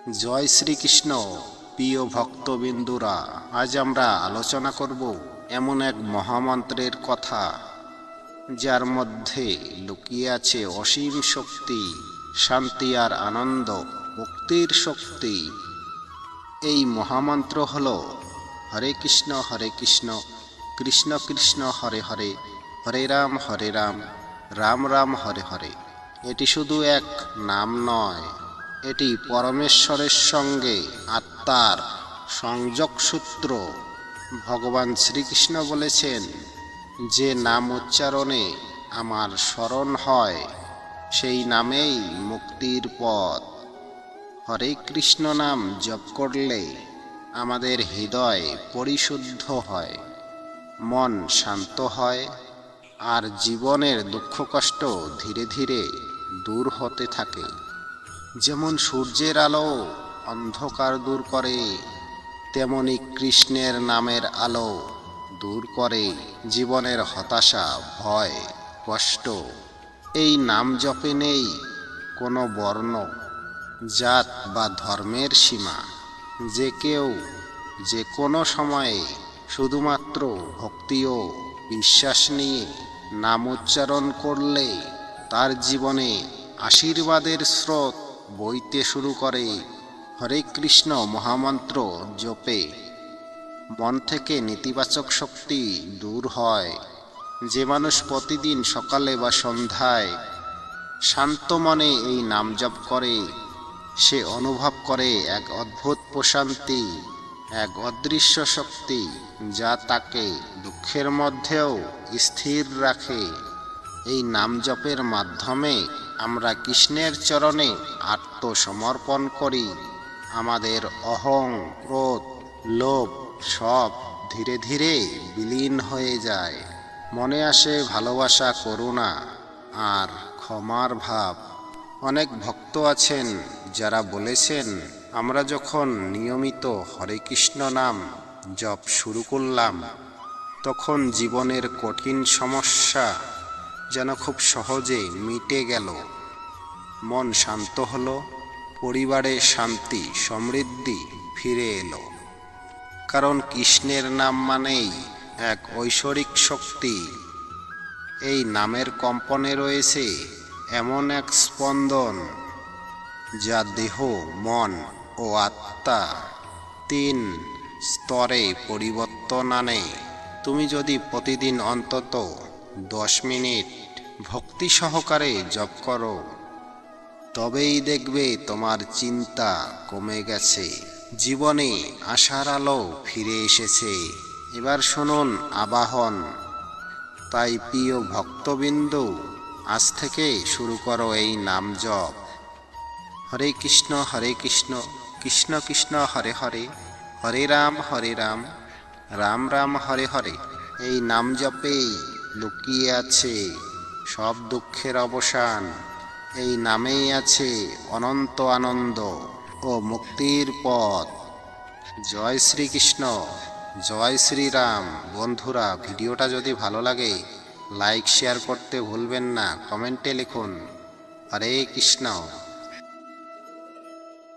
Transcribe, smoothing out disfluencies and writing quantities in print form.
জয় শ্রীকৃষ্ণ। প্রিয় ভক্তবিন্দুরা, আজ আমরা আলোচনা করব এমন এক মহামন্ত্রের কথা, যার মধ্যে লুকিয়ে আছে অসীম শক্তি, শান্তি আর আনন্দ, মুক্তির শক্তি। এই মহামন্ত্র হল হরে কৃষ্ণ কৃষ্ণ কৃষ্ণ হরে হরে, হরে রাম রাম রাম হরে হরে। এটি শুধু এক নাম নয়, এটি পরমেশ্বরের সঙ্গে আত্মার সংযোগসূত্র। ভগবান শ্রীকৃষ্ণ বলেছেন, যে নাম উচ্চারণে আমার স্মরণ হয়, সেই নামেই মুক্তির পথ। হরে কৃষ্ণ নাম জপ করলে আমাদের হৃদয় পরিশুদ্ধ হয়, মন শান্ত হয়, আর জীবনের দুঃখ কষ্ট ধীরে ধীরে দূর হতে থাকে। যেমন সূর্যের আলো অন্ধকার দূর করে, তেমনি কৃষ্ণের নামের আলো দূর করে জীবনের হতাশা, ভয়, কষ্ট। এই নাম জপে নেই কোনো বর্ণ, জাত বা ধর্মের সীমা। যে কেউ যে কোনো সময়ে শুধুমাত্র ভক্তি ও বিশ্বাস নিয়ে নাম উচ্চারণ করলে তার জীবনে আশীর্বাদের স্রোত বইতে শুরু করে। হরে কৃষ্ণ মহামন্ত্র জপে মন থেকে নেতিবাচক শক্তি দূর হয়। যে মানুষ প্রতিদিন সকালে বা সন্ধ্যায় শান্ত মনে এই নাম জপ করে, সে অনুভব করে এক অদ্ভুত প্রশান্তি, এক অদৃশ্য শক্তি, যা তাকে দুঃখের মধ্যেও স্থির রাখে। এই নাম জপের মাধ্যমে আমরা কৃষ্ণের চরণে আত্মসমর্পণ করি। আমাদের অহং, ক্রোধ, লোভ সব ধীরে ধীরে বিলীন হয়ে যায়। মনে আসে ভালোবাসা, করুণা আর ক্ষমার ভাব। অনেক ভক্ত আছেন যারা বলেছেন, আমরা যখন নিয়মিত হরে কৃষ্ণ নাম জপ শুরু করলাম, তখন জীবনের কঠিন সমস্যা যেন খুব সহজে মিটে গেল। মন শান্ত হলো, পরিবারে শান্তি, সমৃদ্ধি ফিরে এলো। কারণ কৃষ্ণের নাম মানেই এক ঐশ্বরিক শক্তি। এই নামের কম্পনে রয়েছে এমন এক স্পন্দন, যা দেহ, মন ও আত্মা তিন স্তরে পরিবর্তন আনে। তুমি যদি প্রতিদিন অন্তত 10 মিনিট ভক্তি সহকারে জপ করো, তবেই দেখবে তোমার চিন্তা কমে গেছে, জীবনে আশার আলো ফিরে এসেছে। এবার শুনুন আবাহন। তাই প্রিয় ভক্তবিন্দু, আজ থেকে শুরু করো এই নাম জপ। হরে কৃষ্ণ কৃষ্ণ কৃষ্ণ হরে হরে, হরে রাম রাম রাম হরে হরে। এই নাম জপেই লুকিয়ে আছে সব দুঃখের অবসান। এই নামেই আছে অনন্ত আনন্দ ও মুক্তির পথ। জয় শ্রীকৃষ্ণ, জয় শ্রীরাম। বন্ধুরা, ভিডিওটা যদি ভালো লাগে লাইক শেয়ার করতে ভুলবেন না। কমেন্টে লিখুন হরে কৃষ্ণ।